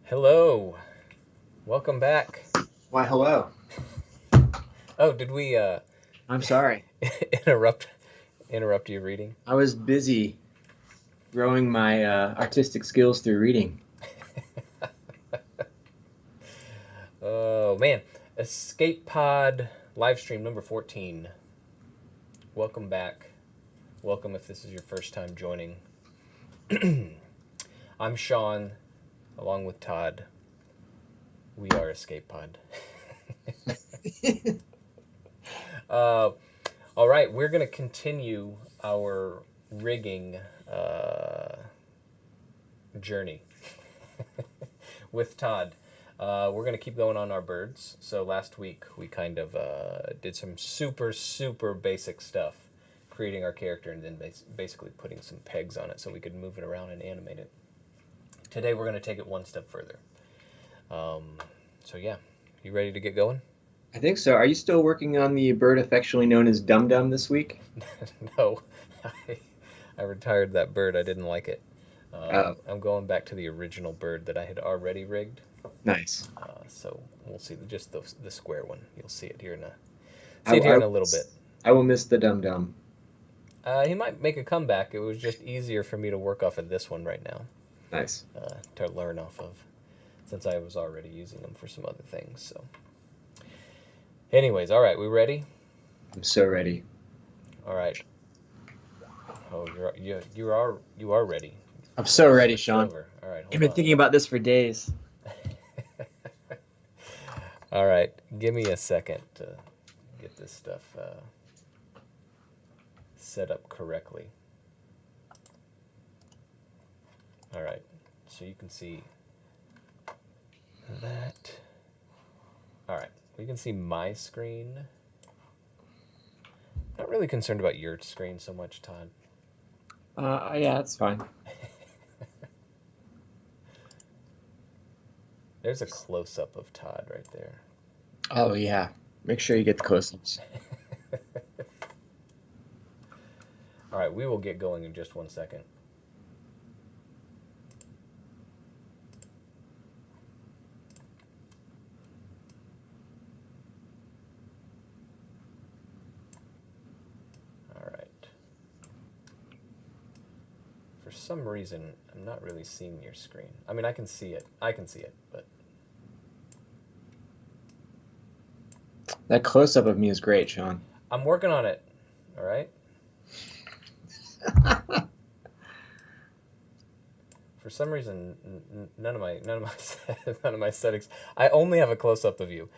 Hello. Welcome back. Why, hello. Oh, did we I'm sorry. interrupt you reading? I was busy growing my artistic skills through reading. Oh man. Escape Pod live stream number 14. Welcome back. Welcome if this is your first time joining. I'm Sean, along with Todd. We are Escape Pod. All right, we're going to continue our rigging journey with Todd. We're going to keep going on our birds. So last week we kind of did some super basic stuff, creating our character and then basically putting some pegs on it so we could move it around and animate it. Today we're going to take it one step further. So yeah, you ready to get going? I think so. Are you still working on the bird affectionately known as Dum Dum this week? No, I retired that bird. I didn't like it. Oh, I'm going back to the original bird that I had already rigged. nice. So we'll see just the square one. You'll see it here in a I, in a little bit. I will miss the Dum Dum. He might make a comeback. It was just easier for me to work off of this one right now Nice. to learn off of, since I was already using them for some other things. So, anyways, all right, we ready? I'm so ready. All right. Oh, you are ready. I'm so ready, Switched Sean. over. All right, I've hold been on. thinking about this for days. All right, give me a second to get this stuff set up correctly. All right, so you can see that. All right, we can see my screen. Not really concerned about your screen so much, Todd. Yeah, that's fine. There's a close-up of Todd right there. Oh, yeah. Make sure you get the close-ups. All right, we will get going in just one second. All right. For some reason, I'm not really seeing your screen. I mean, I can see it. But That close-up of me is great, Sean. I'm working on it. All right. For some reason, none of my none of my settings. I only have a close up of you.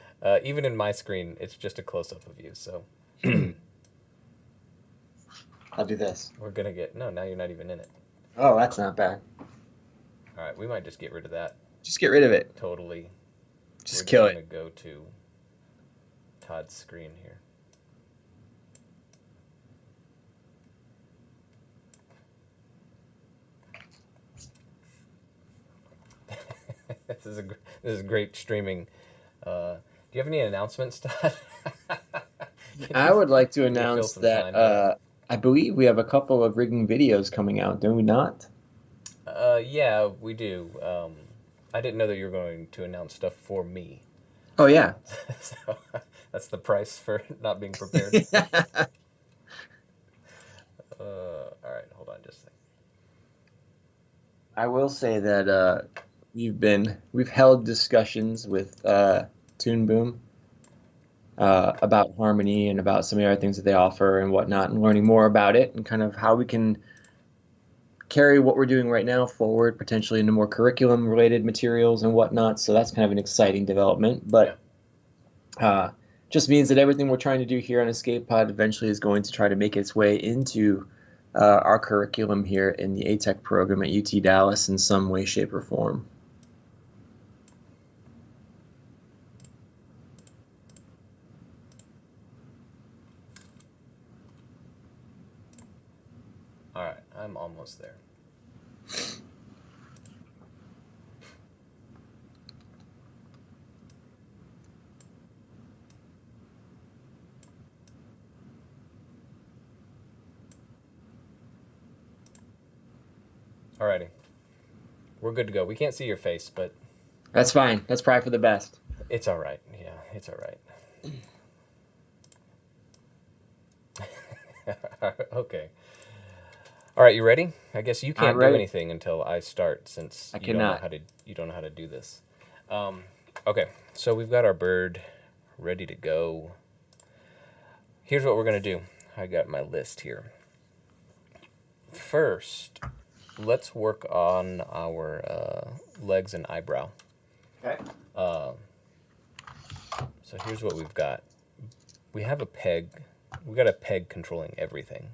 Even in my screen, it's just a close up of you. So I'll do this. we're gonna get no. Now you're not even in it. Oh, that's not bad. All right, we might just get rid of that Just get rid of it. totally. Just We're kill just it. gonna go to Todd's screen here. This is great streaming. Do you have any announcements, Todd? I would like to Can you fill announce some that time here? I believe we have a couple of rigging videos coming out, do we not? Yeah, we do. I didn't know that you were going to announce stuff for me. Oh, yeah. So that's the price for not being prepared. All right, hold on just a second. I will say that we've held discussions with Toon Boom about Harmony and about some of the other things that they offer and whatnot, and learning more about it and kind of how we can carry what we're doing right now forward, potentially into more curriculum-related materials and whatnot. So that's kind of an exciting development. But just means that everything we're trying to do here on Escape Pod eventually is going to try to make its way into our curriculum here in the ATech program at UT Dallas in some way, shape, or form. All right, I'm almost there. Alrighty. We're good to go. We can't see your face, but That's fine. That's probably for the best. It's all right. Yeah, it's all right. Okay. All right, you ready? I guess you I'm can't do ready. anything until I start, since I you don't know cannot. how to do this. Okay, so we've got our bird ready to go. Here's what we're gonna do. I got my list here. First, let's work on our legs and eyebrow. Okay. So here's what we've got. We have a peg. We got a peg controlling everything.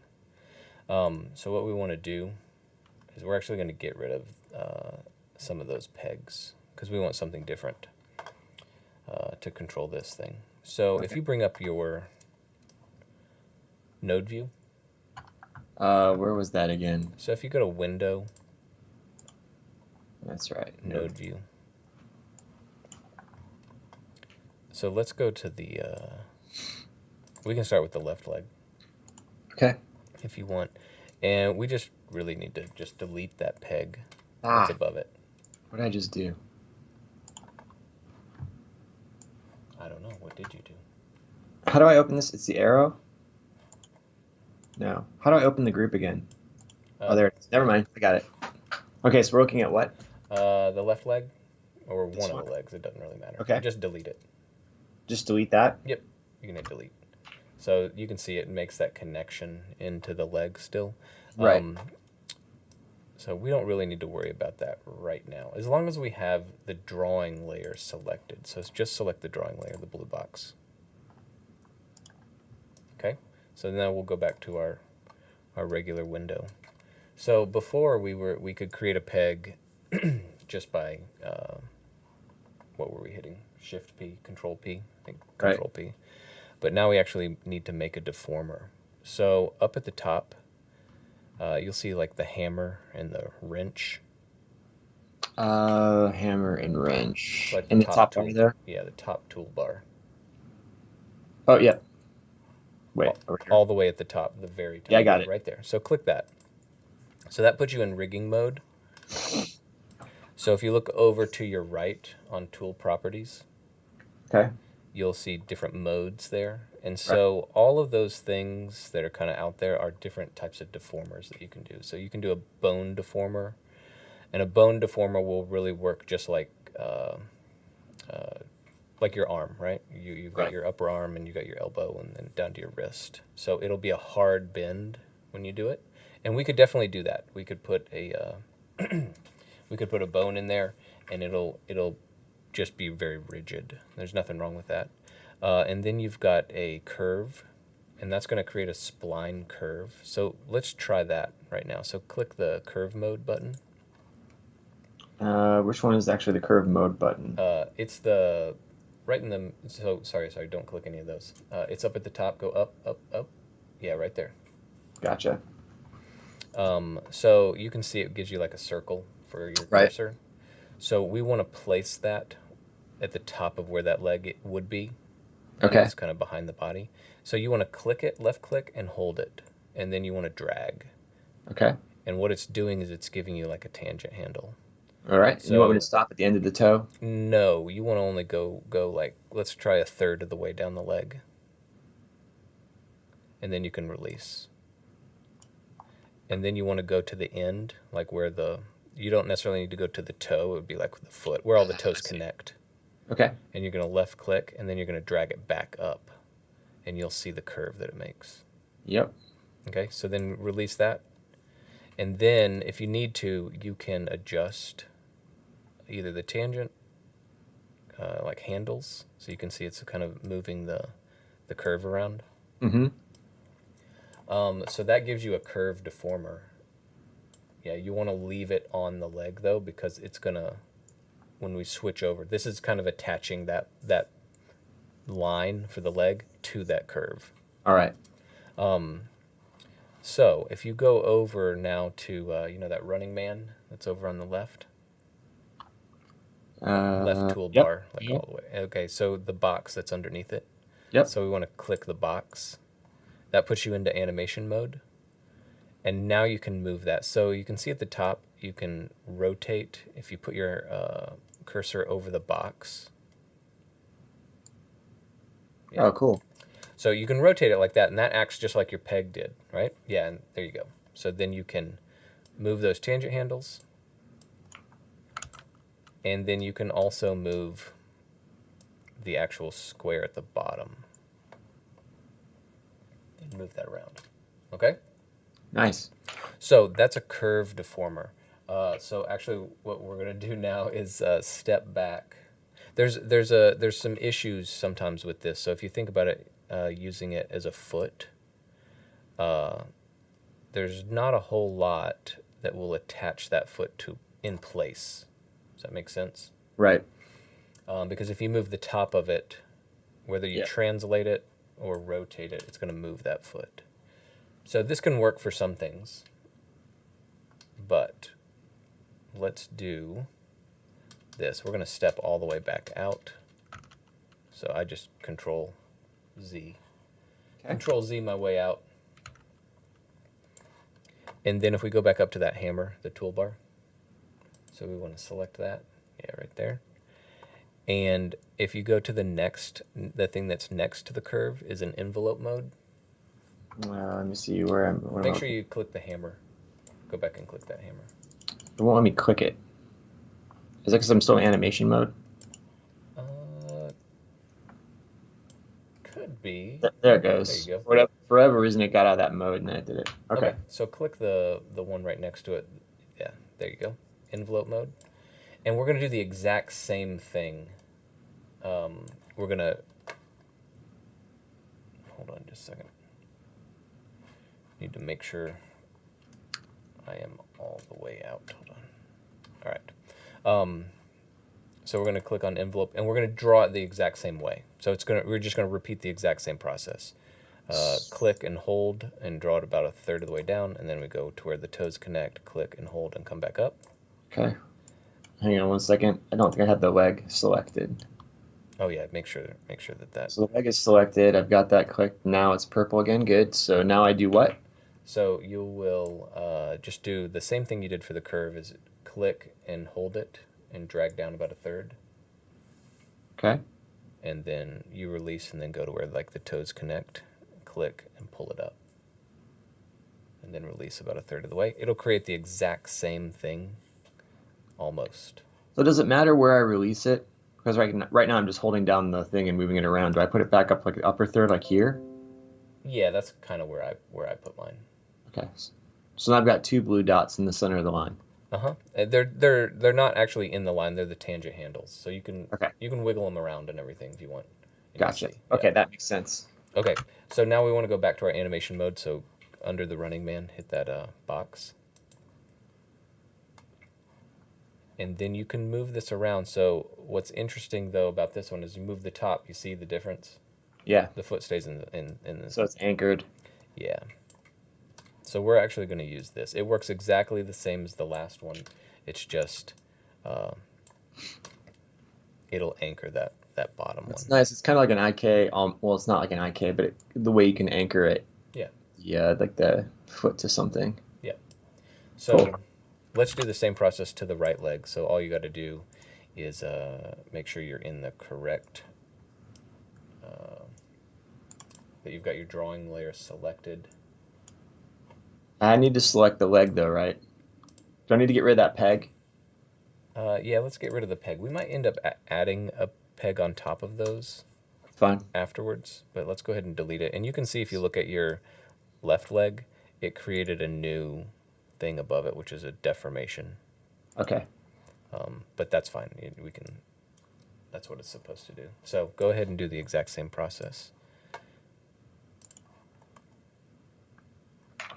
So what we want to do is we're actually going to get rid of some of those pegs because we want something different to control this thing. So if you bring up your node view. Where was that again? So if you go to Window, That's right. Node View. So let's go to the, we can start with the left leg. Okay. If you want. And we just really need to just delete that peg that's above it. What did I just do? I don't know. What did you do? How do I open this? It's the arrow? No. How do I open the group again? Oh, there it is. Never mind. I got it. Okay, so we're looking at what? The left leg, or This one of one? the legs. It doesn't really matter. Okay. Just delete it. Just delete that? Yep. You can hit delete. So you can see it makes that connection into the leg still. Right. So we don't really need to worry about that right now, as long as we have the drawing layer selected. So just select the drawing layer, the blue box. Okay. So now we'll go back to our regular window. So before we could create a peg just by what were we hitting? Shift P, Control P, I think Control P. But now we actually need to make a deformer. So up at the top, you'll see like the hammer and the wrench. Hammer and wrench. Like in the top tool bar there? Yeah, the top toolbar. Oh, yeah. Wait, over here. All the way at the top, the very top. Yeah, I got it. Right there. So click that. So that puts you in rigging mode. So if you look over to your right on tool properties, Okay. you'll see different modes there. And so all of those things that are kind of out there are different types of deformers that you can do. So you can do a bone deformer, and a bone deformer will really work just like your arm, right? You've got your upper arm and you got your elbow and then down to your wrist. So it'll be a hard bend when you do it. And we could definitely do that. We could put a we could put a bone in there, and it'll just be very rigid. There's nothing wrong with that. And then you've got a curve, and that's going to create a spline curve. So let's try that right now. So click the curve mode button. Which one is actually the curve mode button? It's the right in the. So sorry, don't click any of those. It's up at the top. Go up, up, up. Yeah, right there. Gotcha. So you can see it gives you like a circle for your cursor. So we want to place that at the top of where that leg would be. Okay. It's kind of behind the body. So you want to click it, left click, and hold it. And then you want to drag. Okay. And what it's doing is it's giving you like a tangent handle. All right. So, you want me to stop at the end of the toe? No, you want to only go like, let's try a third of the way down the leg. And then you can release. And then you want to go to the end, like where you don't necessarily need to go to the toe. It would be like the foot, where all the toes connect. Okay. And you're going to left click, and then you're going to drag it back up. And you'll see the curve that it makes. Yep. Okay, so then release that. And then, if you need to, you can adjust either the tangent, like handles, so you can see it's kind of moving the curve around. Mm-hmm. So that gives you a curve deformer. Yeah, you want to leave it on the leg, though, because it's going to, when we switch over, this is kind of attaching that line for the leg to that curve. All right. So if you go over now to, that running man that's over on the left? Left toolbar, all the way. Okay, so the box that's underneath it. Yep. So we want to click the box. That puts you into animation mode. And now you can move that. So you can see at the top, you can rotate. If you put your cursor over the box. Yeah. Oh, cool. So you can rotate it like that, and that acts just like your peg did, right? Yeah, and there you go. So then you can move those tangent handles, and then you can also move the actual square at the bottom. And move that around. Okay? Nice. So that's a curve deformer. So actually what we're going to do now is step back. There's some issues sometimes with this. So if you think about it, using it as a foot, there's not a whole lot that will attach that foot to in place. Does that make sense? Right. Because if you move the top of it, whether you translate it or rotate it, it's going to move that foot. So this can work for some things, but let's do this. We're going to step all the way back out. So I just Control Z. Okay. Control Z my way out. And then if we go back up to that hammer, the toolbar, so we want to select that. Yeah, right there. And if you go to the next, the thing that's next to the curve is an envelope mode. Let me see where I'm. Make sure you click the hammer. Go back and click that hammer. It won't let me click it. Is that because I'm still in animation mode? Could be. There it goes. There you go. For whatever reason, it got out of that mode and then it did it. Okay. So click the one right next to it. Yeah, there you go. Envelope mode. And we're going to do the exact same thing. We're going to... Hold on just a second. Need to make sure I am all the way out. Hold on. All right. So we're going to click on envelope, and we're going to draw it the exact same way. So we're just going to repeat the exact same process. Click and hold and draw it about a third of the way down, and then we go to where the toes connect, click and hold and come back up. Okay. Hang on one second. I don't think I had the leg selected. Oh yeah, make sure that. So the leg is selected. I've got that clicked. Now it's purple again. Good. So now I do what? So you will just do the same thing you did for the curve, is click and hold it and drag down about a third. Okay. And then you release and then go to where like the toes connect, click and pull it up. And then release about a third of the way. It'll create the exact same thing, almost. So does it matter where I release it? Because right now I'm just holding down the thing and moving it around. Do I put it back up like the upper third, like here? Yeah, that's kind of where I put mine. Okay. So now I've got two blue dots in the center of the line. They're not actually in the line. They're the tangent handles. So you can wiggle them around and everything if you want. Gotcha. Okay, that makes sense. Okay, so now we want to go back to our animation mode. So under the running man, hit that box. And then you can move this around. So what's interesting though about this one is you move the top. You see the difference? Yeah. The foot stays in the. So it's anchored. Yeah. So we're actually going to use this. It works exactly the same as the last one. It's just it'll anchor that bottom one. It's nice. It's kind of like an IK. Well, it's not like an IK, but the way you can anchor it. Yeah. Yeah, like the foot to something. Yeah. So cool. Let's do the same process to the right leg. So all you got to do is make sure you're in the correct. That you've got your drawing layer selected. I need to select the leg though, right? Do I need to get rid of that peg? Yeah, let's get rid of the peg. We might end up adding a peg on top of those. Fine. Afterwards, but let's go ahead and delete it. And you can see if you look at your left leg, it created a new thing above it, which is a deformation. Okay. But that's fine. We can. That's what it's supposed to do. So go ahead and do the exact same process.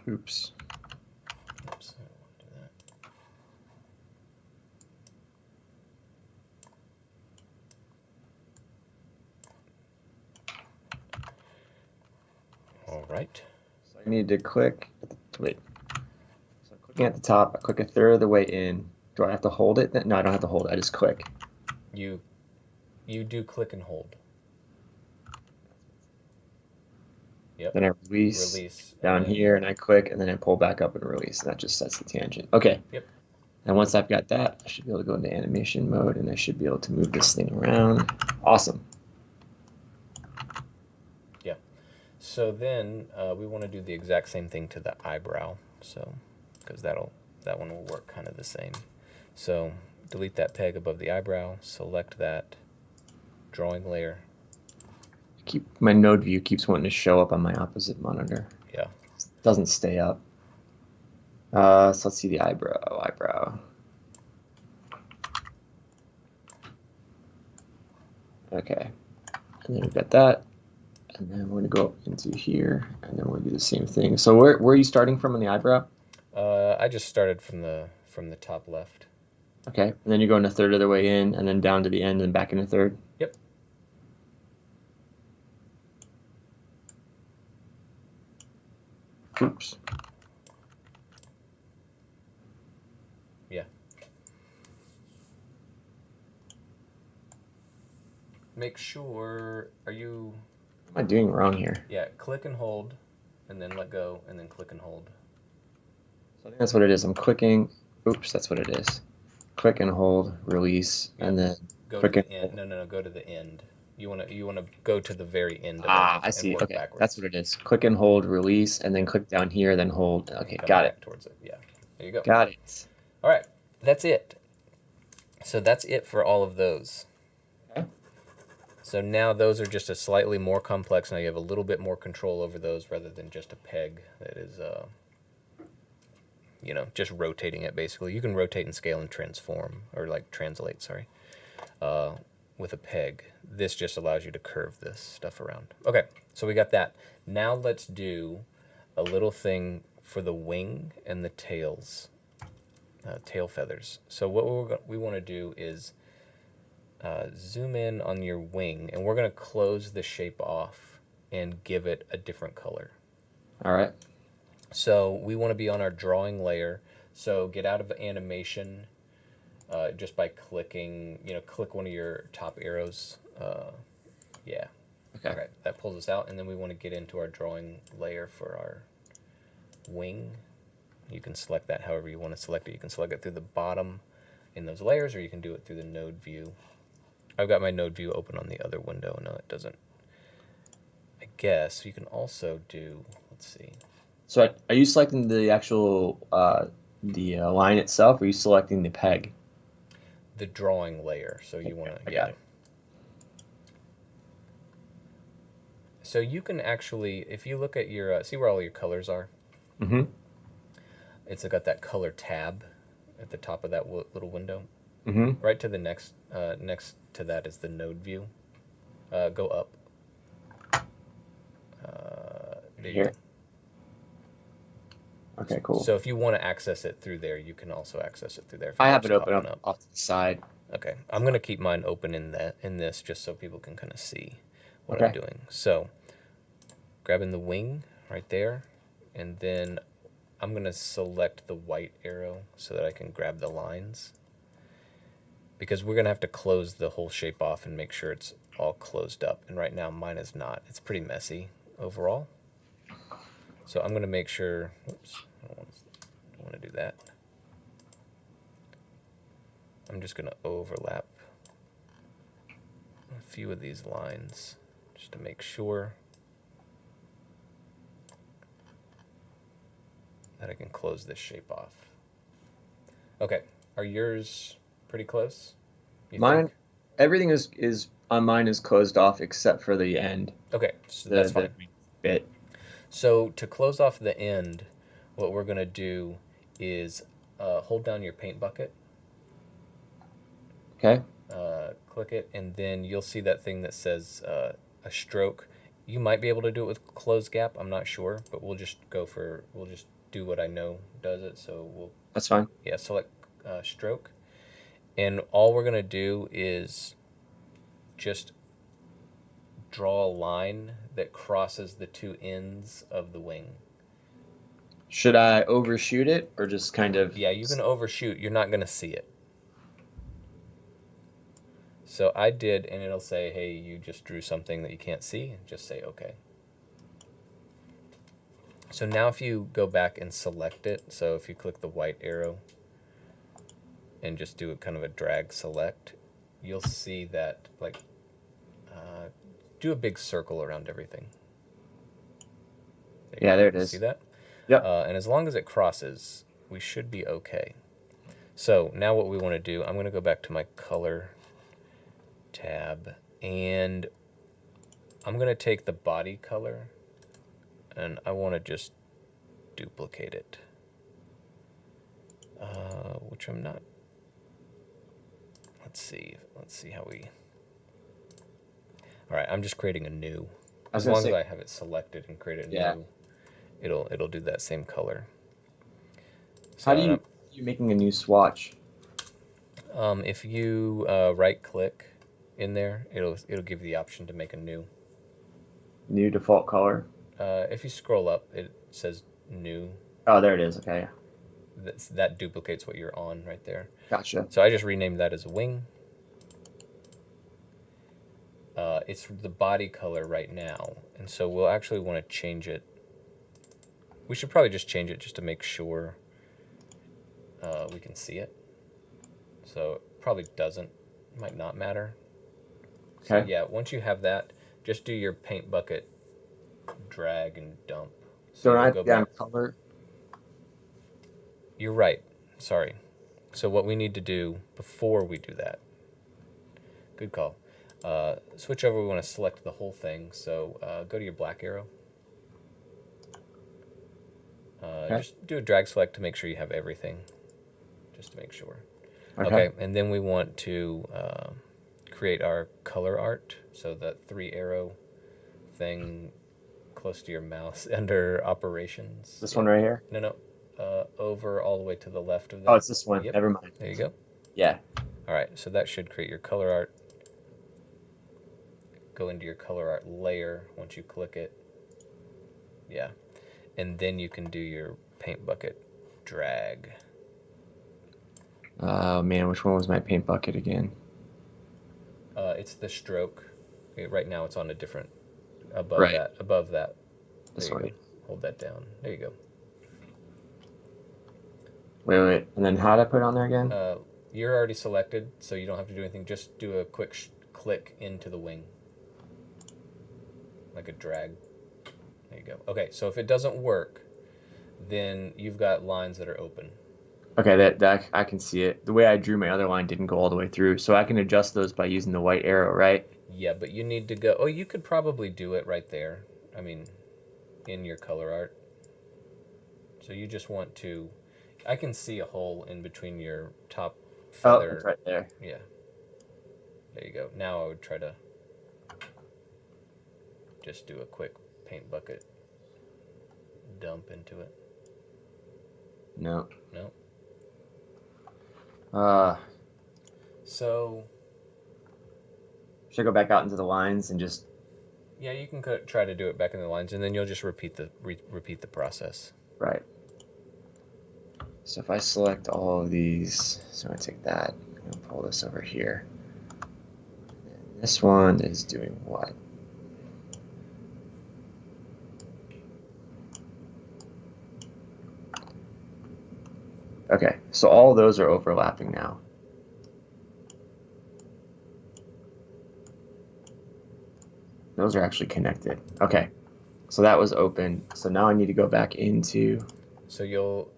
Oops. Oops. I don't want to do that. All right. So I need to click. Wait. So clicking at the top, I click a third of the way in. Do I have to hold it? No, I don't have to hold it. I just click. You do click and hold. Yep. Then I release down here, and I click, and then I pull back up and release, and that just sets the tangent. Okay. Yep. And once I've got that, I should be able to go into animation mode, and I should be able to move this thing around. Awesome. Yeah. So then we want to do the exact same thing to the eyebrow. So, because that one will work kind of the same. So delete that peg above the eyebrow, select that drawing layer. My node view keeps wanting to show up on my opposite monitor. Yeah. It doesn't stay up. So let's see the eyebrow. Okay. And then we've got that. And then we're going to go up into here, and then we'll do the same thing. So where are you starting from on the eyebrow? I just started from the top left. Okay. And then you're going a third of the way in, and then down to the end, and back in a third? Yep. Oops. Yeah. Make sure, What am I doing wrong here? Yeah, click and hold, and then let go, and then click and hold. So I think that's what it is. I'm clicking. Oops, that's what it is. Click and hold, release, and then go click to and the end. hold. No, go to the end. You wanna go to the very end of it. I see. Work Okay, backwards. that's what it is. Click and hold, release, and then click down here, then hold. Okay, Come got back it. towards it. Yeah, there you go. Got it. All right, that's it. So that's it for all of those. Okay. So now those are just a slightly more complex. Now you have a little bit more control over those rather than just a peg that is, just rotating it basically. You can rotate and scale and transform, or like translate, sorry, with a peg. This just allows you to curve this stuff around. Okay, so we got that. Now let's do a little thing for the wing and the tails, tail feathers. So what we want to do is zoom in on your wing, and we're going to close the shape off and give it a different color. All right. So we want to be on our drawing layer. So get out of animation just by clicking, click one of your top arrows. Yeah. Okay. Okay, that pulls us out, and then we want to get into our drawing layer for our wing. You can select that however you want to select it. You can select it through the bottom in those layers, or you can do it through the node view. I've got my node view open on the other window. No, it doesn't. I guess you can also do, let's see. So are you selecting the actual the line itself, or are you selecting the peg? The drawing layer. So you want to, yeah. Got it. So you can actually, if you look at your, see where all your colors are? Mm-hmm. It's got that color tab at the top of that little window. Mm-hmm. Right to the next to that is the node view. Go up. There you Here. go. Okay, cool. So if you want to access it through there, you can also access it through there. I have it open up off to the side. Okay, I'm gonna keep mine open in this just so people can kind of see what Okay. I'm doing. So grabbing the wing right there, and then I'm gonna select the white arrow so that I can grab the lines, because we're gonna have to close the whole shape off and make sure it's all closed up. And right now mine is not. It's pretty messy overall. So I'm gonna make sure. Oops, I don't want to do that. I'm just gonna overlap a few of these lines just to make sure that I can close this shape off. Okay, are yours pretty close? Mine, think? everything is on mine is closed off except for the end. Okay, so that's fine. Bit. So to close off the end, what we're gonna do is hold down your paint bucket. Okay. Click it, and then you'll see that thing that says a stroke. You might be able to do it with close gap. I'm not sure, but we'll just do what I know does it. So we'll. That's fine. Yeah, select stroke, and all we're gonna do is just draw a line that crosses the two ends of the wing. Should I overshoot it or just kind of? Yeah, you can overshoot. You're not gonna see it. So I did, and it'll say, hey, you just drew something that you can't see. Just say okay. So now if you go back and select it, so if you click the white arrow, and just do a kind of a drag select, you'll see that, like, do a big circle around everything. Yeah, there it is. See that? Yep. And as long as it crosses, we should be okay. So now what we want to do, I'm going to go back to my color tab, and I'm going to take the body color, and I want to just duplicate it, which I'm not. Let's see how we. All right, I'm just creating a new. As long as I have it selected and create a new, it'll do that same color. So how do you making a new swatch? If you right click in there, it'll give you the option to make a new default color. If you scroll up, it says new. Oh, there it is. Okay. That duplicates what you're on right there. Gotcha. So I just renamed that as wing. It's the body color right now, and so we'll actually want to change it. We should probably just change it just to make sure we can see it. So it probably might not matter. Okay. So yeah, once you have that, just do your paint bucket drag and dump. So I go down color. You're right. Sorry. So what we need to do before we do that, good call. Switch over, we want to select the whole thing. So go to your black arrow. Okay. Just do a drag select to make sure you have everything. Just to make sure. Okay. And then we want to create our color art. So that 3 arrow thing close to your mouse under operations. This one right here? No. Over all the way to the left of that. Oh, it's this one. Yep. Never mind. There you go. Yeah. All right, so that should create your color art. Go into your color art layer once you click it. Yeah. And then you can do your paint bucket drag. Oh, man, which one was my paint bucket again? It's the stroke. Okay, right now it's on a different, above that. This one. Hold that down. There you go. Wait. And then how did I put it on there again? You're already selected, so you don't have to do anything. Just do a quick click into the wing. Like a drag. There you go. Okay, so if it doesn't work, then you've got lines that are open. Okay, that I can see it. The way I drew my other line didn't go all the way through, so I can adjust those by using the white arrow, right? Yeah, but you need to go. Oh, you could probably do it right there. I mean, in your color art. So you just want to. I can see a hole in between your top feather. Oh, it's right there. Yeah. There you go. Now I would try to just do a quick paint bucket dump into it. No. So should I go back out into the lines and just? Yeah, you can try to do it back in the lines, and then you'll just repeat the process. Right. So if I select all of these, so I take that, I'm going to pull this over here. And this one is doing what? Okay, so all those are overlapping now. Those are actually connected. Okay, so that was open. So now I need to go back into. So you'll.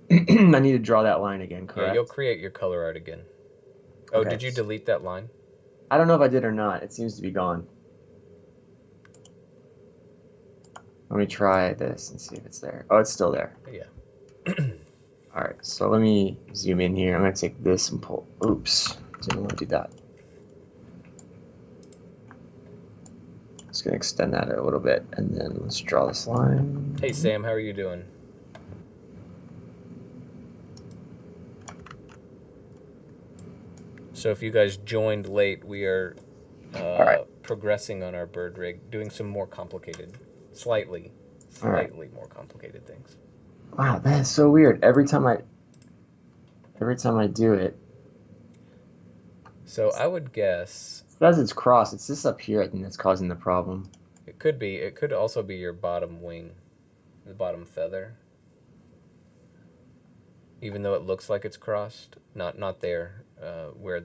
I need to draw that line again, correct? Yeah, you'll create your color art again. Oh, okay. Did you delete that line? I don't know if I did or not. It seems to be gone. Let me try this and see if it's there. Oh, it's still there. Yeah. All right, so let me zoom in here. I'm going to take this and pull. Oops, didn't want to do that. Just going to extend that a little bit, and then let's draw this line. Hey, Sam, how are you doing? So if you guys joined late, we are progressing on our bird rig, doing some more complicated, slightly more complicated things. Wow, that is so weird. Every time I do it. So I would guess. As it's crossed, it's this up here, I think, that's causing the problem. It could be. It could also be your bottom wing, the bottom feather. even though it looks like it's crossed. Not there, where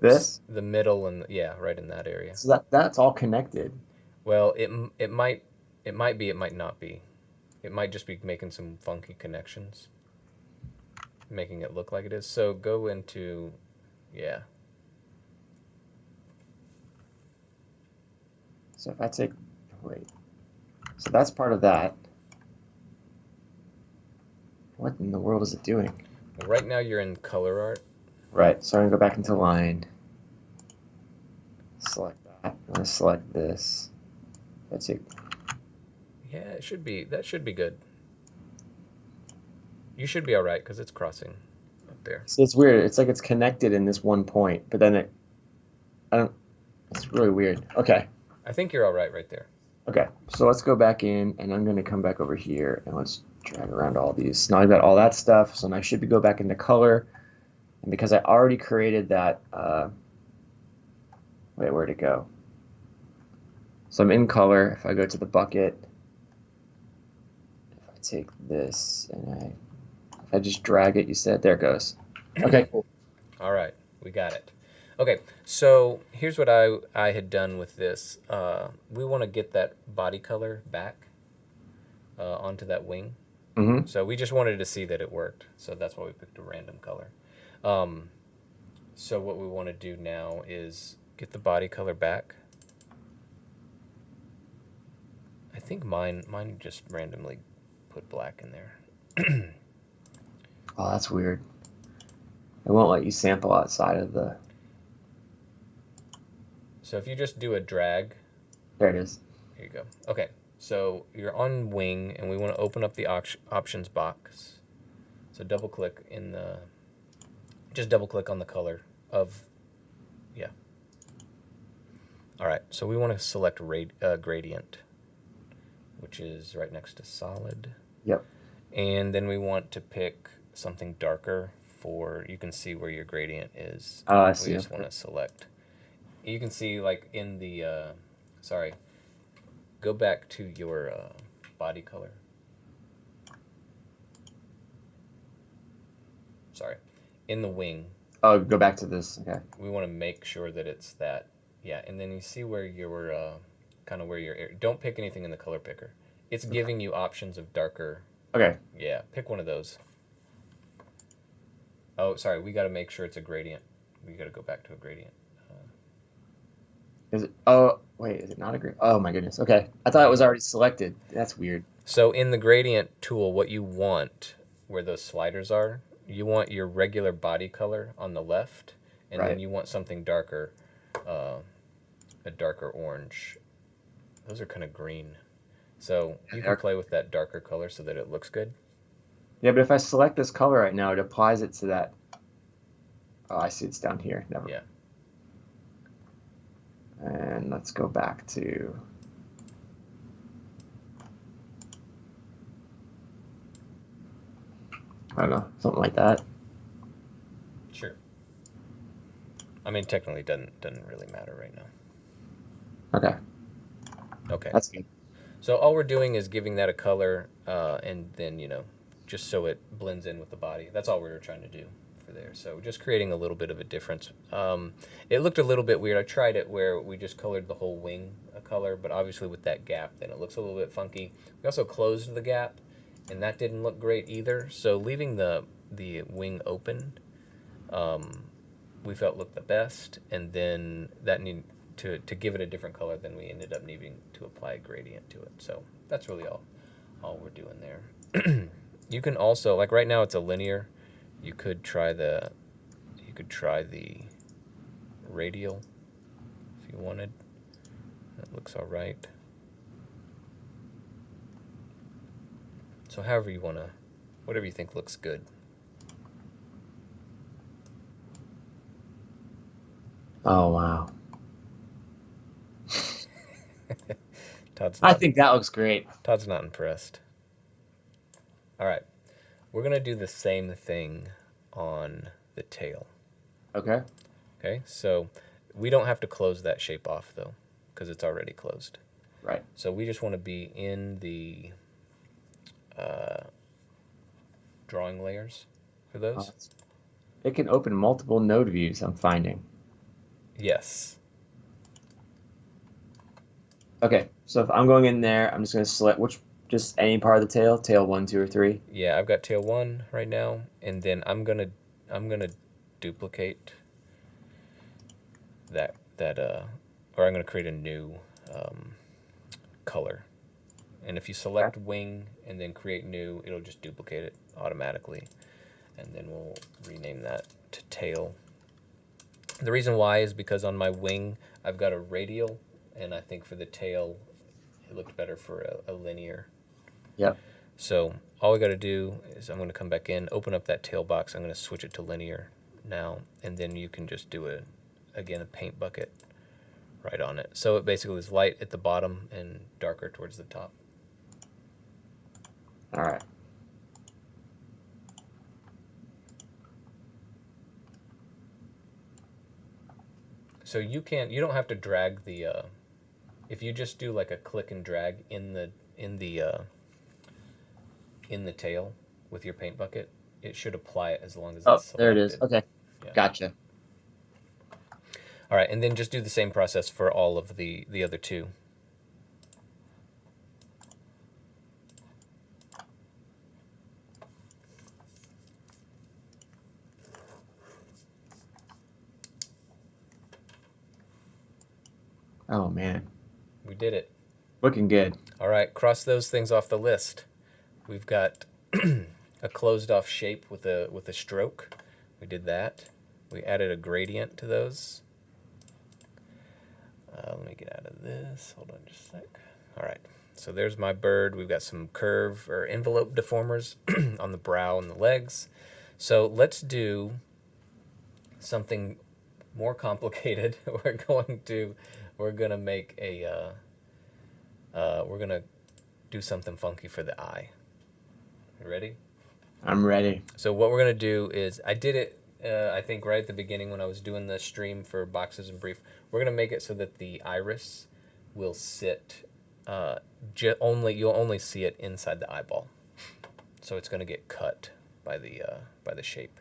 This? the middle and yeah, right in that area. So that's all connected. Well, it might be, it might not be. It might just be making some funky connections, making it look like it is. So go into, yeah. So if I take, wait, so that's part of that. What in the world is it doing? Well, right now you're in color art. Right, so I'm gonna go back into line. Select that. I'm gonna select this. That's it. Yeah, it should be, that should be good. You should be all right because it's crossing up there. So it's weird. It's like it's connected in this one point, but then it's really weird. Okay. I think you're all right there. Okay. So let's go back in, and I'm gonna come back over here, and let's drag around all these. Now I've got all that stuff, so now I should go back into color, and because I already created that, wait, where'd it go? So I'm in color. If I go to the bucket, if I take this and if I just drag it, you said, there it goes. Okay, cool. All right, we got it. Okay, so here's what I had done with this. We want to get that body color back onto that wing. Mm-hmm. So we just wanted to see that it worked. So that's why we picked a random color. So what we want to do now is get the body color back. I think mine just randomly put black in there. Oh, that's weird. It won't let you sample outside of the... So if you just do a drag. There it is. Here you go. Okay, so you're on wing, and we want to open up the options box. So double click in the... Just double click on the color of... Yeah. All right, so we want to select gradient, which is right next to solid. Yep. And then we want to pick something darker for, you can see where your gradient is. Oh, I see. We just want to select. You can see like in the, sorry, go back to your body color. Sorry, in the wing. Oh, go back to this, okay. We want to make sure that it's that, yeah, and then you see where your, kind of where your, don't pick anything in the color picker. It's giving you options of darker. Okay. Yeah, pick one of those. Oh, sorry, we got to make sure it's a gradient. We got to go back to a gradient. Is it? Oh, wait, is it not a gradient? Oh my goodness. Okay, I thought it was already selected. That's weird. So in the gradient tool, what you want, where those sliders are, you want your regular body color on the left, and then you want something darker, a darker orange. Those are kind of green. So you can play with that darker color so that it looks good. Yeah, but if I select this color right now, it applies it to that. Oh, I see it's down here. Never. Yeah. And let's go back to... I don't know, something like that. Sure. I mean, technically, doesn't really matter right now. Okay. Okay. That's good. So all we're doing is giving that a color, and then, just so it blends in with the body. That's all we were trying to do for there. So just creating a little bit of a difference. It looked a little bit weird. I tried it where we just colored the whole wing a color, but obviously with that gap, then it looks a little bit funky. We also closed the gap, and that didn't look great either. So leaving the wing open, we felt looked the best, and then that needed to give it a different color, then we ended up needing to apply a gradient to it. So that's really all we're doing there. You can also, like right now it's a linear, you could try the radial if you wanted. That looks all right. So however you want to, whatever you think looks good. Oh, wow. I think that looks great. Todd's not impressed. All right. We're going to do the same thing on the tail. Okay. Okay, so we don't have to close that shape off, though, because it's already closed. Right. So we just want to be in the drawing layers for Uh, those. it can open multiple node views, I'm finding. Yes. Okay, so if I'm going in there, I'm just going to select just any part of the tail, tail 1, 2, or 3. Yeah, I've got tail 1 right now, and then I'm gonna duplicate that or I'm gonna create a new color. And if you select Okay. wing and then create new, it'll just duplicate it automatically. And then we'll rename that to tail. The reason why is because on my wing, I've got a radial, and I think for the tail, it looked better for a linear. Yep. So all we got to do is I'm going to come back in, open up that tail box. I'm going to switch it to linear now, and then you can just do a paint bucket right on it. So it basically is light at the bottom and darker towards the top. All right. So you don't have to drag the if you just do like a click and drag in the tail with your paint bucket, it should apply it as long as Oh, it's there it is. selected. Okay. Yeah. Gotcha. All right, and then just do the same process for all of the other two. Oh, man. We did it. Looking good. All right, cross those things off the list. We've got a closed off shape with a stroke. We did that. We added a gradient to those. Let me get out of this. Hold on just a sec. All right, so there's my bird. We've got some curve or envelope deformers on the brow and the legs. So let's do something more complicated. We're gonna make a we're gonna do something funky for the eye. You ready? I'm ready. So what we're gonna do is, I did it I think right at the beginning when I was doing the stream for Boxes and Brief. We're gonna make it so that the iris will sit you'll only see it inside the eyeball. So it's gonna get cut by the shape.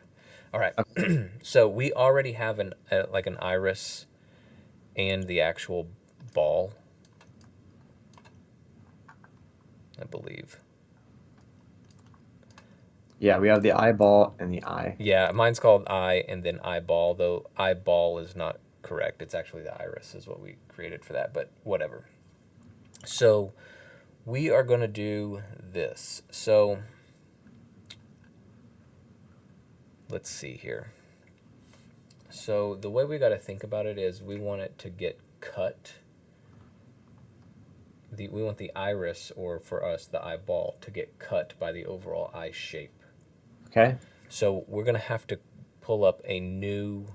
All right. Okay. So we already have like an iris and the actual ball, I believe. Yeah, we have the eyeball and the eye. Yeah, mine's called eye and then eyeball, though eyeball is not correct. It's actually the iris is what we created for that, but whatever. So we are going to do this. So let's see here. So the way we got to think about it is we want it to get cut. We want the iris, or for us, the eyeball, to get cut by the overall eye shape. Okay. So we're going to have to pull up a new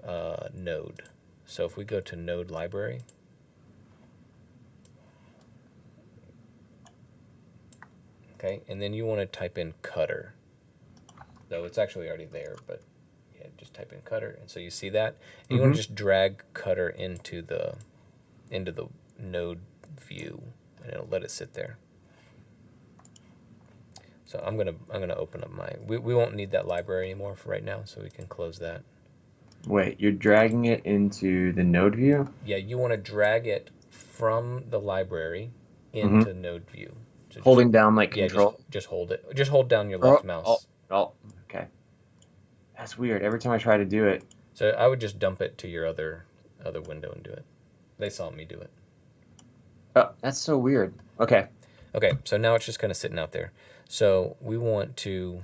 node. So if we go to node library, okay, and then you want to type in cutter. Though it's actually already there, but yeah, just type in cutter. And so you see that. And you want to just drag cutter into the node view, and it'll let it sit there. So I'm gonna open up we won't need that library anymore for right now, so we can close that. Wait, you're dragging it into the node view? Yeah, you want to drag it from the library into node view. So Holding down like yeah, control? just hold it. Just hold down your left mouse. Oh, okay. That's weird. Every time I try to do it. So I would just dump it to your other window and do it. They saw me do it. Oh, that's so weird. Okay. Okay, so now it's just kind of sitting out there. So we want to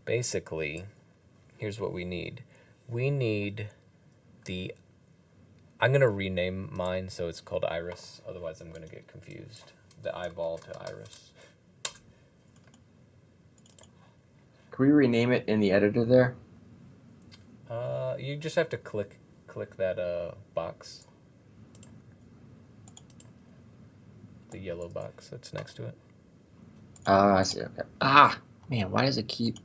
basically, here's what we need. We need I'm going to rename mine so it's called iris. Otherwise, I'm going to get confused. The eyeball to iris. Can we rename it in the editor there? You just have to click that box. The yellow box that's next to it. I see. Okay. Ah, man, why does it keep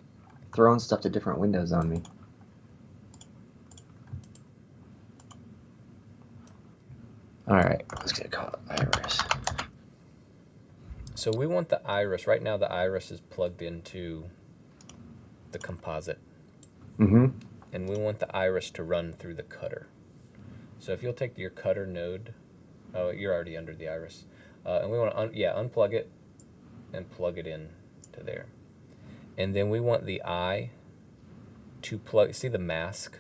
throwing stuff to different windows on me? All right, let's get call it iris. So we want the iris. Right now the iris is plugged into the composite. Mm-hmm. And we want the iris to run through the cutter. So if you'll take your cutter node, oh, you're already under the iris. And we want to unplug it and plug it in to there. And then we want the eye to plug, see the mask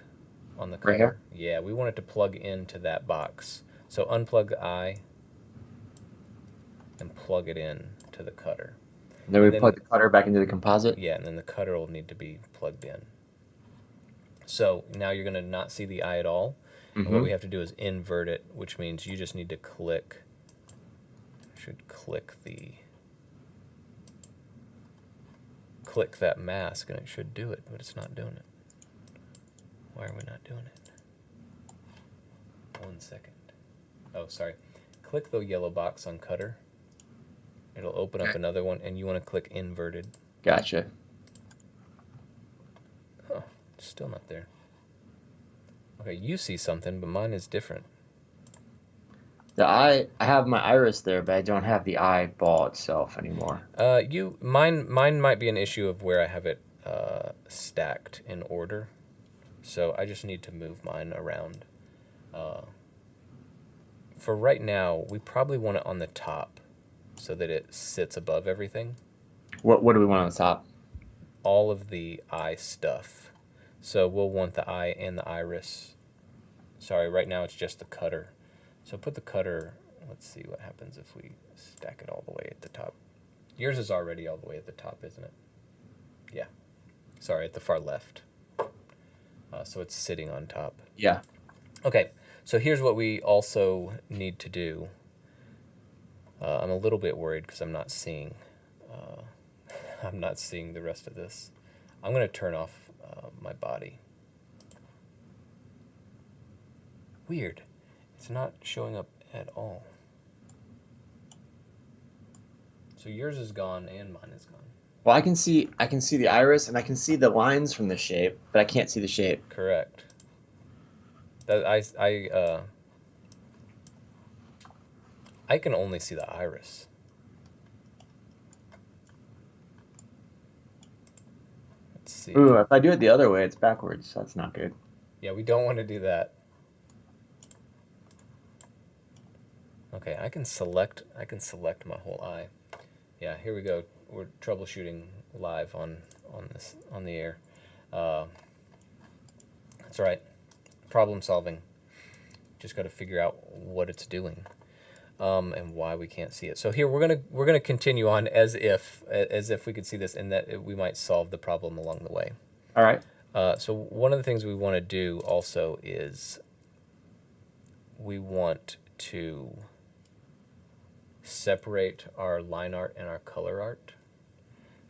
on the cutter? Right here? Yeah, we want it to plug into that box. So unplug the eye and plug it in to the cutter. Then we plug the cutter back into the composite? Yeah, and then the cutter will need to be plugged in. So now you're going to not see the eye at all. And what we have to do is invert it, which means you just need to click, click that mask, and it should do it, but it's not doing it. Why are we not doing it? 1 second. Oh, sorry. Click the yellow box on cutter. It'll open up another one, and you want to click inverted. Gotcha. Huh, still not there. Okay, you see something, but mine is different. I have my iris there, but I don't have the eyeball itself anymore. Mine might be an issue of where I have it stacked in order. So I just need to move mine around. For right now, we probably want it on the top so that it sits above everything. What do we want on the top? All of the eye stuff. So we'll want the eye and the iris. Sorry, right now it's just the cutter. So put the cutter, let's see what happens if we stack it all the way at the top. Yours is already all the way at the top, isn't it? Yeah. Sorry, at the far left. So it's sitting on top. Yeah. Okay, so here's what we also need to do. I'm a little bit worried because I'm not seeing the rest of this. I'm going to turn off my body. Weird. It's not showing up at all. So yours is gone and mine is gone. Well, I can see the iris and I can see the lines from the shape, but I can't see the shape. Correct. I can only see the iris. Let's see. Ooh, if I do it the other way, it's backwards. So that's not good. Yeah, we don't want to do that. Okay, I can select my whole eye. Yeah, here we go. We're troubleshooting live on the air. That's right. Problem solving. Just got to figure out what it's doing, and why we can't see it. So here we're gonna continue on as if we could see this, and that we might solve the problem along the way. All right. So one of the things we want to do also is we want to separate our line art and our color art.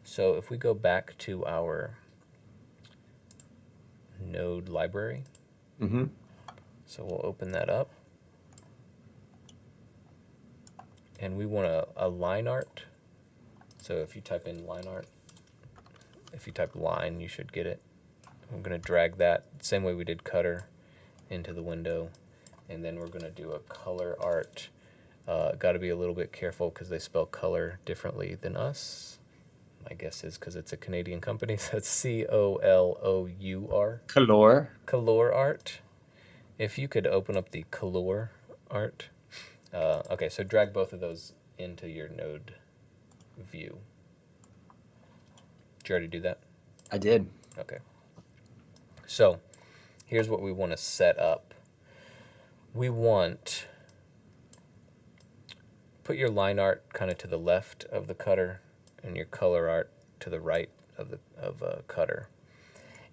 So if we go back to our node library, so we'll open that up, and we want a line art. So if you type in line art, if you type line, you should get it. I'm going to drag that same way we did cutter into the window, and then we're going to do a color art. Got to be a little bit careful because they spell color differently than us. My guess is because it's a Canadian company, so it's C-O-L-O-U-R. Color. Color art. If you could open up the color art. Okay, so drag both of those into your node view. Did you already do that? I did. Okay. So here's what we want to set up. We want, put your line art kind of to the left of the cutter and your color art to the right of the cutter.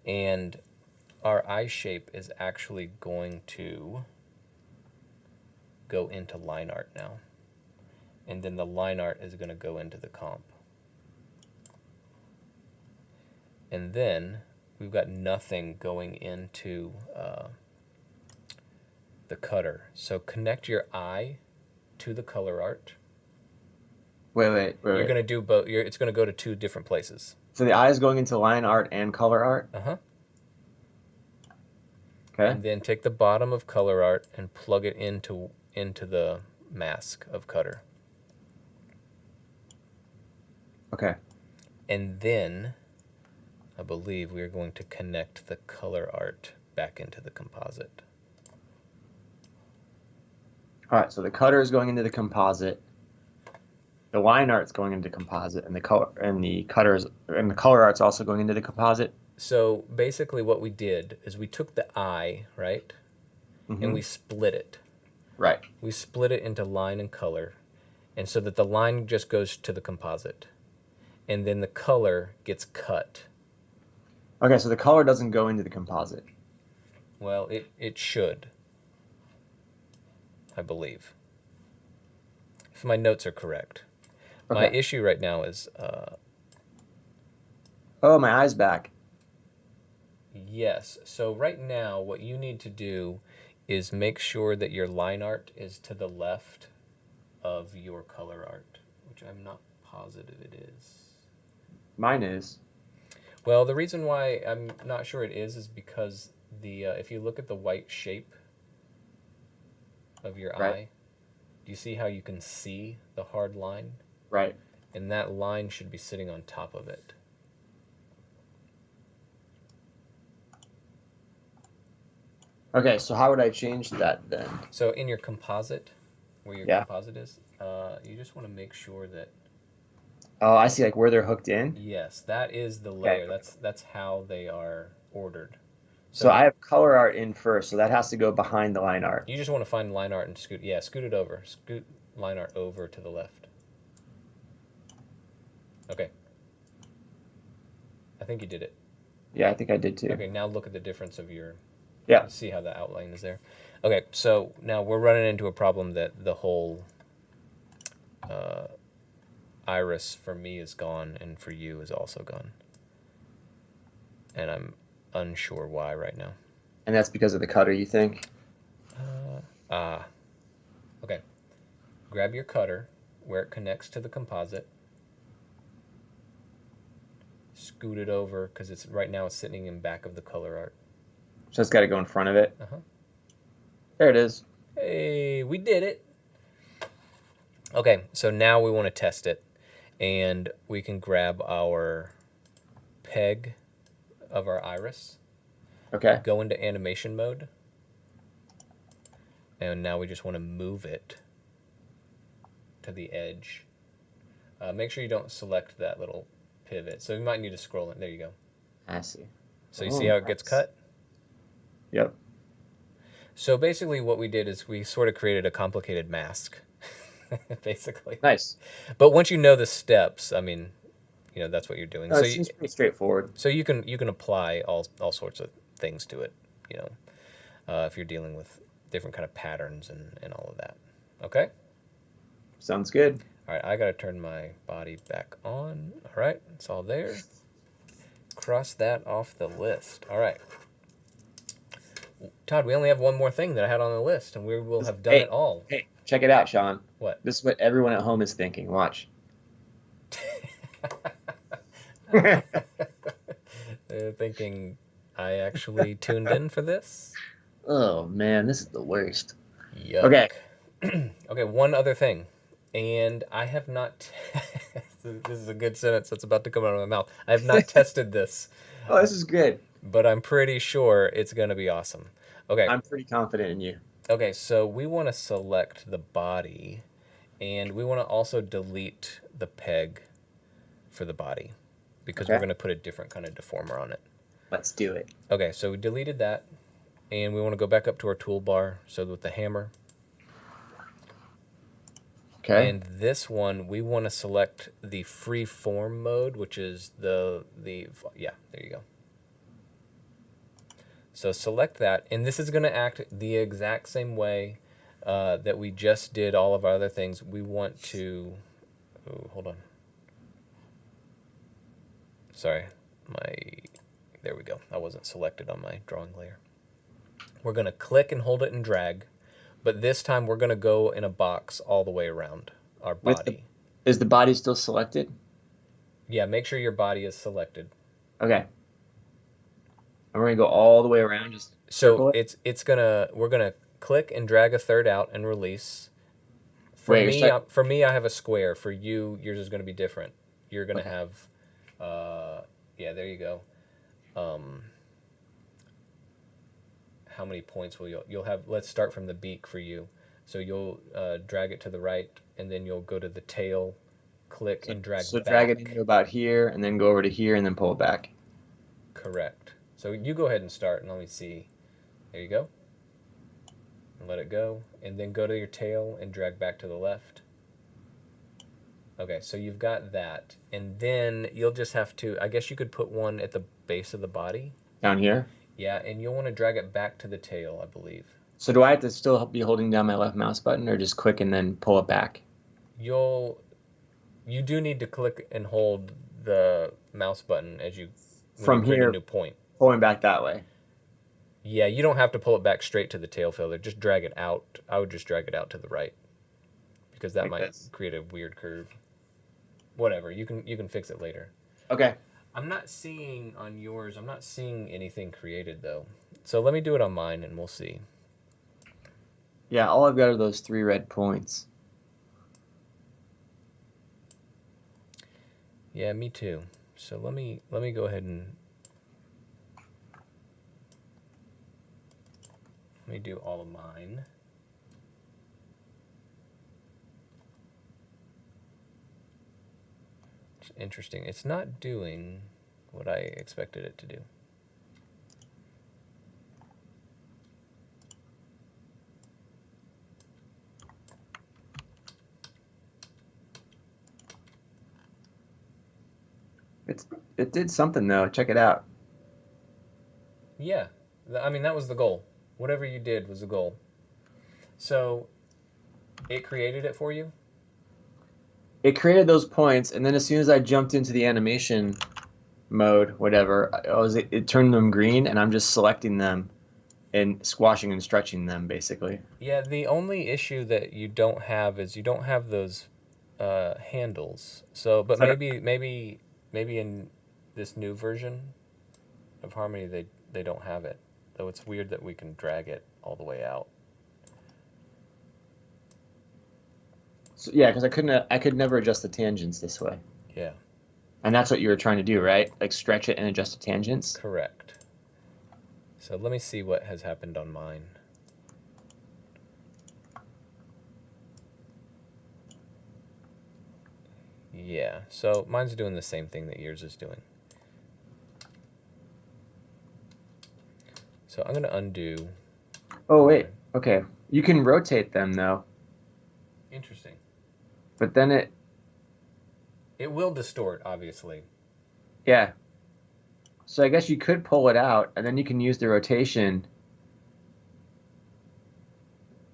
And our eye shape is actually going to go into line art now. And then the line art is going to go into the comp. And then we've got nothing going into the cutter. So connect your eye to the color art. Wait. You're going to do both. It's going to go to two different places. So the eye is going into line art and color art? Uh-huh. Okay. And then take the bottom of color art and plug it into the mask of cutter. Okay. And then I believe we are going to connect the color art back into the composite. All right, so the cutter is going into the composite. The line art's going into composite, and the color art's also going into the composite. So basically what we did is we took the eye, right? And we split it. Right. We split it into line and color. And so that the line just goes to the composite. And then the color gets cut. Okay, so the color doesn't go into the composite. Well, it should, I believe, if my notes are correct. Okay. My issue right now is, oh, my eye's back. yes. So right now, what you need to do is make sure that your line art is to the left of your color art, which I'm not positive it is. Mine is. Well, the reason why I'm not sure it is because the if you look at the white shape of your Right. eye, do you see how you can see the hard line? Right. And that line should be sitting on top of it. Okay, so how would I change that then? So in your composite, where your Yeah. composite is, you just want to make sure that, Oh, I see, like where they're hooked in. yes, that is the layer. That's how they are ordered. So I have color art in first, so that has to go behind the line art. You just want to find line art and scoot it over. Scoot line art over to the left. Okay. I think you did it. Yeah, I think I did too. Okay, now look at the difference of your... Yeah. See how the outline is there? Okay, so now we're running into a problem that the whole iris for me is gone and for you is also gone. And I'm unsure why right now. And that's because of the cutter, you think? Okay. Grab your cutter where it connects to the composite. Scoot it over because it's right now it's sitting in back of the color art. So it's got to go in front of it. Uh-huh. There it is. Hey, we did it. Okay, so now we want to test it. And we can grab our peg of our iris. Okay. Go into animation mode. And now we just want to move it to the edge. Make sure you don't select that little pivot. So you might need to scroll it. There you go. I see. So you see how it gets cut? Yep. So basically what we did is we sort of created a complicated mask, basically. Nice. But once you know the steps, I mean, you know, that's what you're doing. No, So it seems pretty straightforward. So you can apply all sorts of things to it, you know, if you're dealing with different kind of patterns and all of that. Okay? Sounds good. All right, I got to turn my body back on. All right, it's all there. Cross that off the list. All right. Todd, we only have one more thing that I had on the list, and we will have done it all. Hey, check it out, Sean. What? This is what everyone at home is thinking. Watch. They're thinking I actually tuned in for this? Oh, man, this is the worst. Yuck. Okay. Okay, one other thing. And I have not... this is a good sentence that's about to come out of my mouth. I have not tested this. Oh, this is good. But I'm pretty sure it's going to be awesome. Okay. I'm pretty confident in you. Okay, so we want to select the body, and we want to also delete the peg for the body, because we're going to put a different kind of deformer on it. Let's do it. Okay, so we deleted that, and we want to go back up to our toolbar, so with the hammer. Okay. And this one, we want to select the free form mode, which is yeah, there you go. So select that, and this is going to act the exact same way that we just did all of our other things. We want to, oh, hold on. Sorry, there we go. I wasn't selected on my drawing layer. We're going to click and hold it and drag, but this time we're going to go in a box all the way around our body. Is the body still selected? Yeah, make sure your body is selected. Okay. And we're gonna go all the way around. Just so we're gonna click and drag a third out and release. For me, I have a square. For you, yours is gonna be different. you're gonna have, yeah, there you go. How many points will you'll have? Let's start from the beak for you. So you'll drag it to the right, and then you'll go to the tail, click and drag So back. drag it into about here, and then go over to here, and then pull it back. Correct. So you go ahead and start, and let me see. There you go. And let it go, and then go to your tail and drag back to the left. Okay, so you've got that, and then you'll just have to, I guess you could put one at the base of the body. Down here? Yeah, and you'll want to drag it back to the tail, I believe. So do I have to still be holding down my left mouse button, or just click and then pull it back? You do need to click and hold the mouse button as you From create here, a new point. pulling back that way. Yeah, you don't have to pull it back straight to the tail feather. Just drag it out. I would just drag it out to the right, because that Like might this. create a weird curve. Whatever, you can fix it later. Okay. I'm not seeing on yours. I'm not seeing anything created though. So let me do it on mine, and we'll see. Yeah, all I've got are those 3 red points. Yeah, me too. So let me go ahead and let me do all of mine. It's interesting. It's not doing what I expected it to do. It did something though. Check it out. Yeah, I mean, that was the goal. Whatever you did was the goal. So it created it for you? It created those points, and then as soon as I jumped into the animation mode, whatever, it turned them green, and I'm just selecting them and squashing and stretching them, basically. Yeah, the only issue that you don't have is you don't have those handles. So, but maybe in this new version of Harmony, they don't have it. Though it's weird that we can drag it all the way out. So, yeah, because I could never adjust the tangents this way. Yeah. And that's what you were trying to do, right? Like stretch it and adjust the tangents? Correct. So let me see what has happened on mine. Yeah, so mine's doing the same thing that yours is doing. So I'm going to undo. Oh, wait. Okay. You can rotate them, though. Interesting. But then It will distort, obviously. yeah. So I guess you could pull it out, and then you can use the rotation.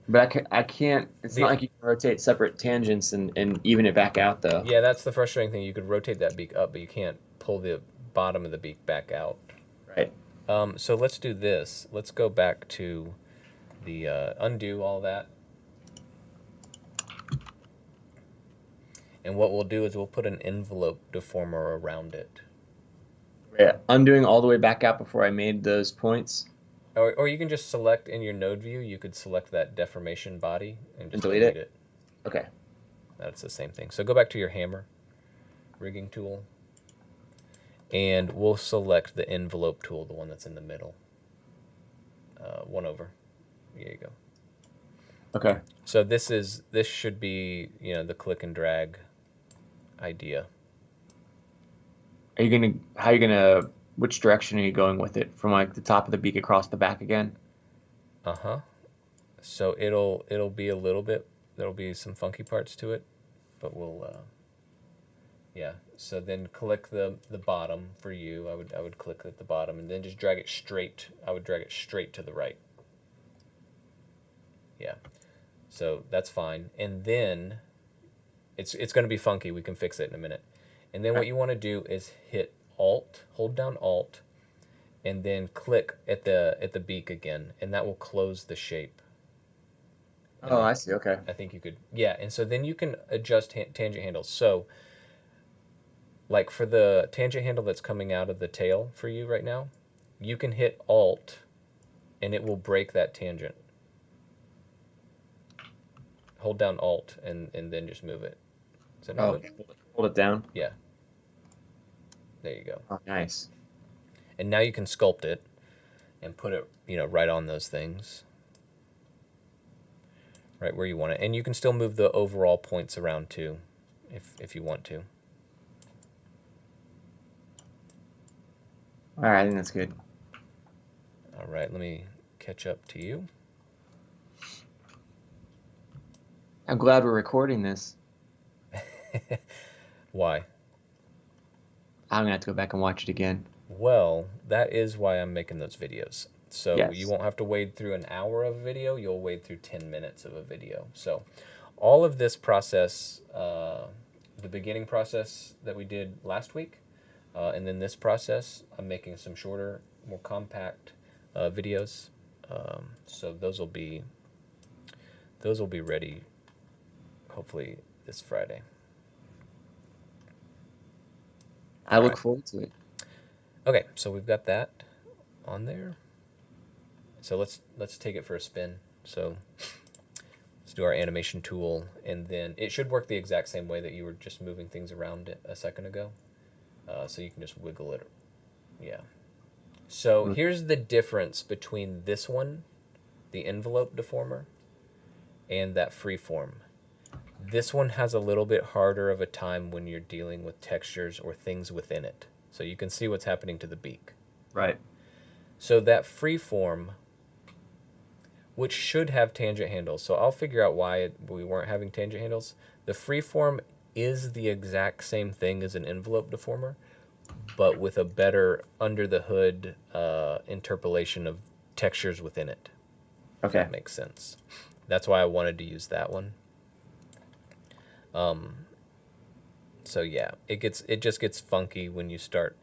But I can't. It's not like you can rotate separate tangents and even it back out, though. Yeah, that's the frustrating thing. You could rotate that beak up, but you can't pull the bottom of the beak back out. Right. So let's do this. Let's go back to the undo all that. And what we'll do is we'll put an envelope deformer around it. Yeah. Undoing all the way back out before I made those points. Or you can just select in your node view, you could select that deformation body and just delete it? Okay. That's the same thing. So go back to your hammer rigging tool, and we'll select the envelope tool, the one that's in the middle. One over. There you go. Okay. So this should be, the click and drag idea. Which direction are you going with it? From like the top of the beak across the back again? Uh-huh. So it'll be a little bit, there'll be some funky parts to it, but we'll yeah. So then click the bottom for you. I would click at the bottom and then just drag it straight. I would drag it straight to the right. Yeah. So that's fine. And then it's going to be funky. We can fix it in a minute. And then what you want to do is hit Alt, hold down Alt, and then click at the beak again, and that will close the shape. And I see. Okay. I think you could, yeah. And so then you can adjust tangent handles. So, like for the tangent handle that's coming out of the tail for you right now, you can hit Alt, and it will break that tangent. Hold down Alt, and then just move it. Does that move it? Hold it down. Yeah. There you go. Oh, nice. And now you can sculpt it and put it, right on those things. Right where you want it. And you can still move the overall points around too, if you want to. All right, I think that's good. All right, let me catch up to you. I'm glad we're recording this. Why? I'm gonna have to go back and watch it again. Well, that is why I'm making those videos. So Yes. you won't have to wade through an hour of video, you'll wade through 10 minutes of a video. So all of this process, the beginning process that we did last week, and then this process, I'm making some shorter, more compact videos. So those will be ready hopefully this Friday. I look forward to it. Okay, so we've got that on there. So let's take it for a spin. So let's do our animation tool, and then it should work the exact same way that you were just moving things around it a second ago. So you can just wiggle it. Yeah. So here's the difference between this one, the envelope deformer, and that freeform. This one has a little bit harder of a time when you're dealing with textures or things within it. So you can see what's happening to the beak. Right. So that freeform, which should have tangent handles, so I'll figure out why we weren't having tangent handles. The freeform is the exact same thing as an envelope deformer, but with a better under the hood interpolation of textures within it. Okay. If that makes sense. That's why I wanted to use that one. So yeah, it just gets funky when you start.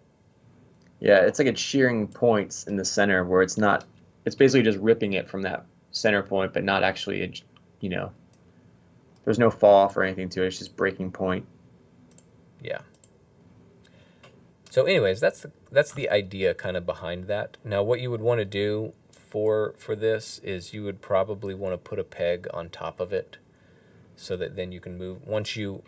Yeah, it's like it's shearing points in the center where it's basically just ripping it from that center point, but not actually, there's no fall off or anything to it. It's just breaking point. Yeah. So anyways, that's the idea kind of behind that. Now what you would want to do for this is you would probably want to put a peg on top of it, so that then you can move,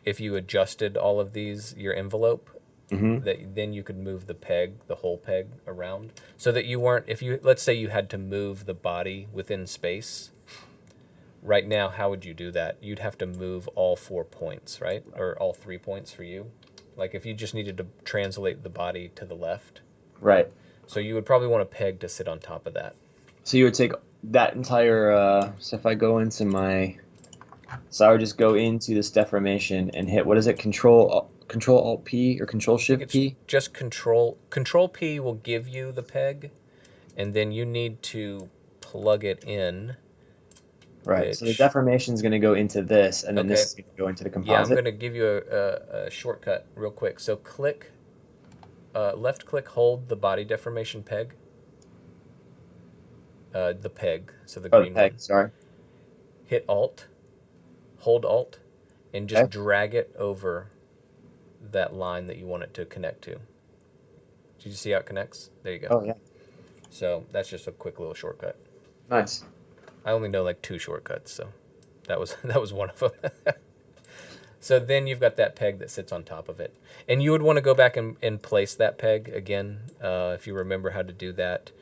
if you adjusted all of these, your envelope, then you could move the whole peg around, so that you weren't, let's say you had to move the body within space. Right now, how would you do that? You'd have to move all 4 points, right? Or all 3 points for you. Like if you just needed to translate the body to the left. Right. So you would probably want a peg to sit on top of that. So you would take that entire, so if I go into so I would just go into this deformation and hit, what is it, Control Alt P or Control Shift P? Just Control P will give you the peg, and then you need to plug it in. Right. So the deformation is going to go into this, and then this is going to go into the composite. Yeah, I'm going to give you a shortcut real quick. So left click, hold the body deformation peg. The peg, so the green peg, one. sorry. Hit Alt, hold Alt, and just drag it over that line that you want it to connect to. Did you see how it connects? There you go. Oh, yeah. So that's just a quick little shortcut. Nice. I only know like 2 shortcuts, so that was one of them. So then you've got that peg that sits on top of it. And you would want to go back and place that peg again, if you remember how to do that.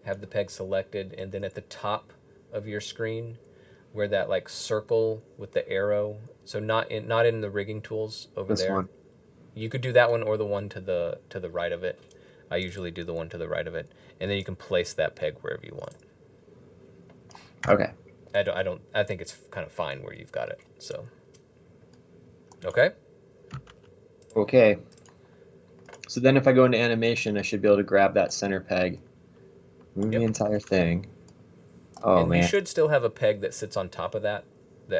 Have the peg selected, and then at the top of your screen, where that like circle with the arrow, so not in the rigging tools over this there. One. You could do that one or the one to the right of it. I usually do the one to the right of it, and then you can place that peg wherever you want. Okay. I think it's kind of fine where you've got it. So. Okay. Okay. So then if I go into animation, I should be able to grab that center peg, move the entire thing. Oh, and man. You should still have a peg that sits on top of that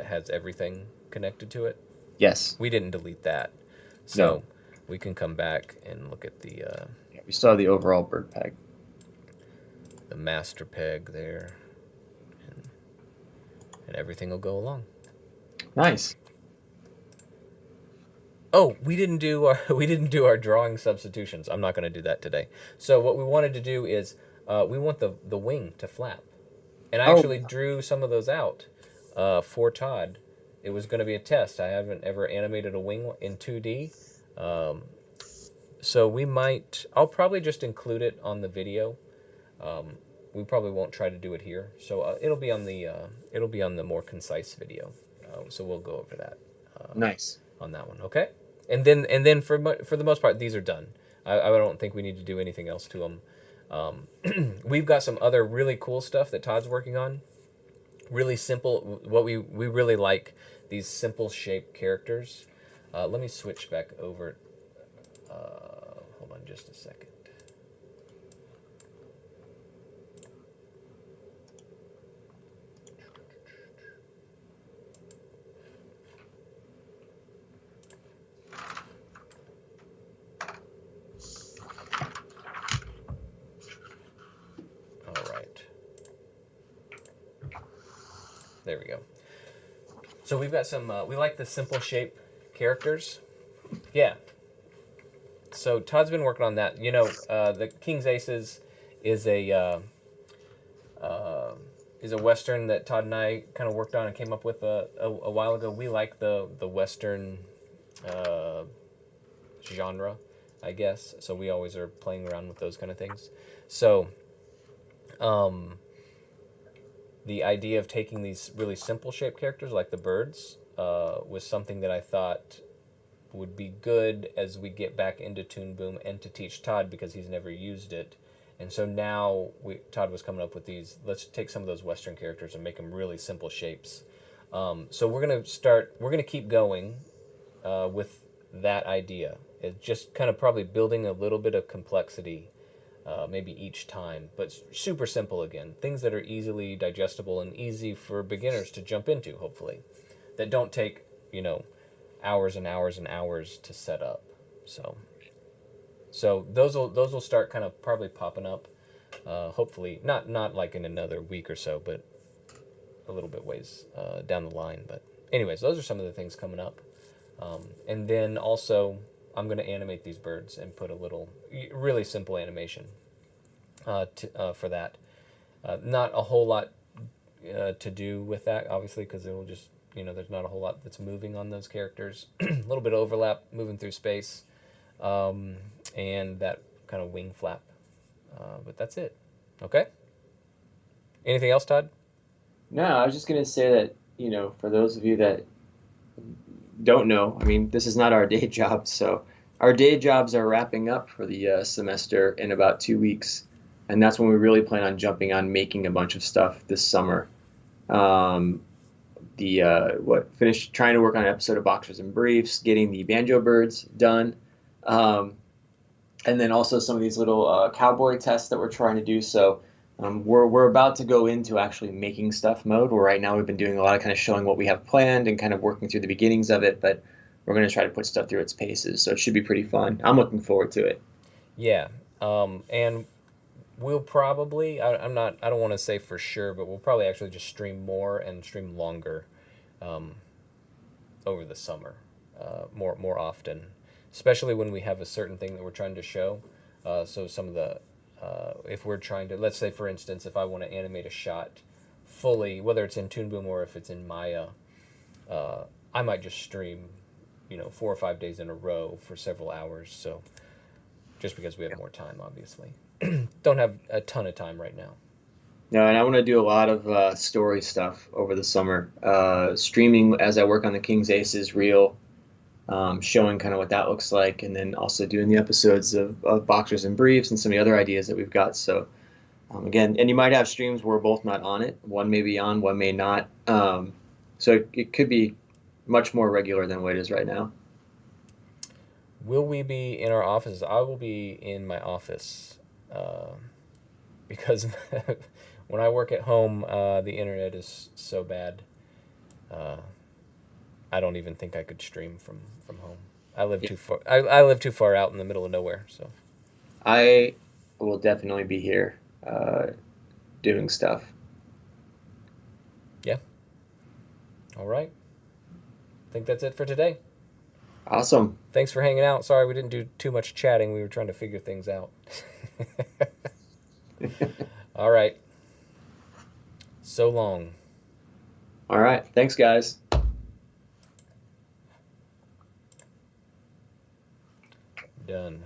has everything connected to it. Yes. We didn't delete that. So we can come back and look at the... yeah, we still have the overall bird peg. The master peg there. And everything will go along. Nice. Oh, we didn't do our drawing substitutions. I'm not going to do that today. So what we wanted to do is we want the wing to flap. And I actually drew some of those out for Todd. It was going to be a test. I haven't ever animated a wing in 2D. So we might, I'll probably just include it on the video. We probably won't try to do it here. So it'll be on the more concise video. So we'll go over that. Nice. On that one, okay? And then for the most part, these are done. I don't think we need to do anything else to them. We've got some other really cool stuff that Todd's working on. Really simple. What we really like, these simple shape characters. Let me switch back over. Hold on just a second. All right. There we go. So we've got some, we like the simple shape characters. Yeah. So Todd's been working on that. You know, the King's Aces is a Western that Todd and I kind of worked on and came up with a while ago. We like the Western genre, I guess. So we always are playing around with those kind of things. So the idea of taking these really simple shaped characters like the birds was something that I thought would be good as we get back into Toon Boom and to teach Todd because he's never used it. And so now Todd was coming up with these, let's take some of those Western characters and make them really simple shapes. So we're going to keep going with that idea. It's just kind of probably building a little bit of complexity maybe each time, but super simple again. Things that are easily digestible and easy for beginners to jump into, hopefully. That don't take, hours and hours and hours to set up. So those will start kind of probably popping up. Hopefully, not like in another week or so, but a little bit ways down the line. But anyways, those are some of the things coming up. And then also, I'm going to animate these birds and put a little, really simple animation for that. Not a whole lot to do with that, obviously, because it will just, there's not a whole lot that's moving on those characters. A little bit of overlap moving through space, and that kind of wing flap. But that's it. Okay? Anything else, Todd? No, I was just going to say that, for those of you that don't know, I mean, this is not our day job. So our day jobs are wrapping up for the semester in about 2 weeks. And that's when we really plan on jumping on making a bunch of stuff this summer. Finished trying to work on an episode of Boxers and Briefs, getting the banjo birds done. And then also some of these little cowboy tests that we're trying to do. So we're about to go into actually making stuff mode, where right now we've been doing a lot of kind of showing what we have planned and kind of working through the beginnings of it, but we're going to try to put stuff through its paces. So it should be pretty fun. I'm looking forward to it. Yeah. And we'll probably, I don't want to say for sure, but we'll probably actually just stream more and stream longer over the summer, more often, especially when we have a certain thing that we're trying to show. So some of the, if we're trying to, let's say for instance, if I want to animate a shot fully, whether it's in Toon Boom or if it's in Maya, I might just stream, 4 or 5 days in a row for several hours. So just because we have more time, obviously. Don't have a ton of time right now. No, and I want to do a lot of story stuff over the summer, streaming as I work on the King's Aces reel, showing kind of what that looks like, and then also doing the episodes of Boxers and Briefs and some of the other ideas that we've got. So again, and you might have streams where we're both not on it. One may be on, one may not. So it could be much more regular than what it is right now. Will we be in our offices? I will be in my office because when I work at home, the internet is so bad. I don't even think I could stream from home. I live too far. I live too far out in the middle of nowhere. So I will definitely be here doing stuff. Yeah. All right. I think that's it for today. Awesome. Thanks for hanging out. Sorry we didn't do too much chatting. We were trying to figure things out. All right. So long. All right. Thanks, guys. done.